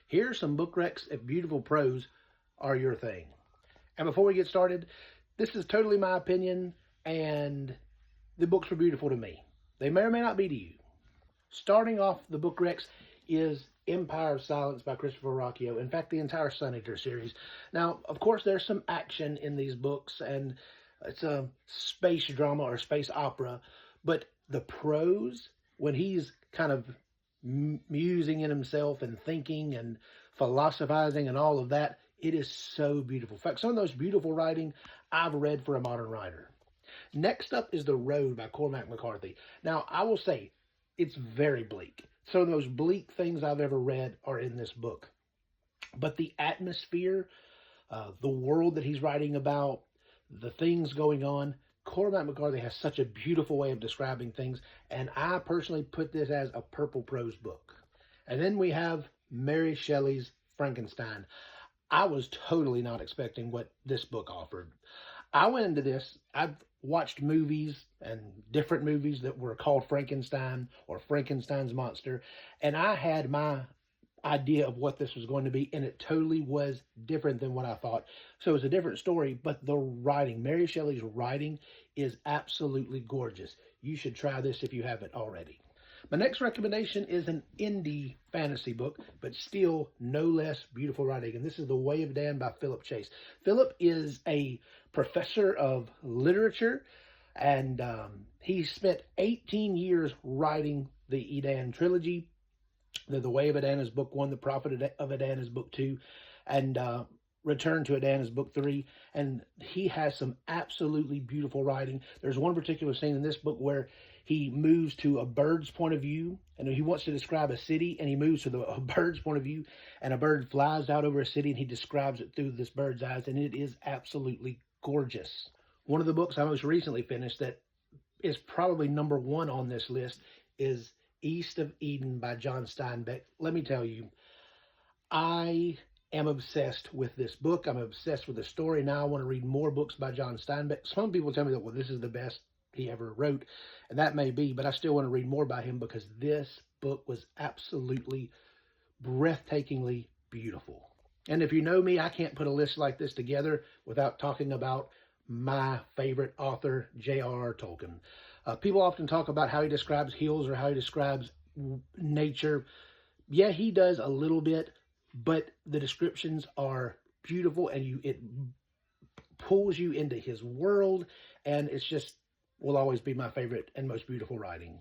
Here's some book recs if beautiful prose are your thing. And before we get started, this is totally my opinion, and the books were beautiful to me. They may or may not be to you. Starting off the book recs is Empire of Silence by Christopher Rocchio. In fact, the entire Sun Eater series. Now, of course, there's some action in these books, and it's a space drama or space opera, but the prose, when he's kind of musing in himself and thinking and philosophizing and all of that, it is so beautiful. In fact, some of those beautiful writing I've read for a modern writer. Next up is The Road by Cormac McCarthy. Now, I will say, it's very bleak. Some of the most bleak things I've ever read are in this book. But the atmosphere, the world that he's writing about, the things going on, Cormac McCarthy has such a beautiful way of describing things, and I personally put this as a purple prose book. And then we have Mary Shelley's Frankenstein. I was totally not expecting what this book offered. I went into this, I've watched movies and different movies that were called Frankenstein or Frankenstein's Monster, and I had my idea of what this was going to be, and it totally was different than what I thought. So it's a different story, but the writing, Mary Shelley's writing, is absolutely gorgeous. You should try this if you haven't already. My next recommendation is an indie fantasy book, but still no less beautiful writing, and this is The Way of Dan by Philip Chase. Philip is a professor of literature, and he spent 18 years writing the Edan trilogy. The Way of Adan is book 1, The Prophet of Adan is book 2, and Return to Adan is book 3. And he has some absolutely beautiful writing. There's one particular scene in this book where he moves to a bird's point of view, and he wants to describe a city, and he moves to a bird's point of view, and a bird flies out over a city, and he describes it through this bird's eyes, and it is absolutely gorgeous. One of the books I most recently finished that is probably number 1 on this list is East of Eden by John Steinbeck. Let me tell you, I am obsessed with this book. I'm obsessed with the story. Now I want to read more books by John Steinbeck. Some people tell me that, well, this is the best he ever wrote, and that may be, but I still want to read more by him because this book was absolutely breathtakingly beautiful. And if you know me, I can't put a list like this together without talking about my favorite author, J.R.R. Tolkien. People often talk about how he describes hills or how he describes nature. Yeah, he does a little bit, but the descriptions are beautiful, and it pulls you into his world, and it's just will always be my favorite and most beautiful writing.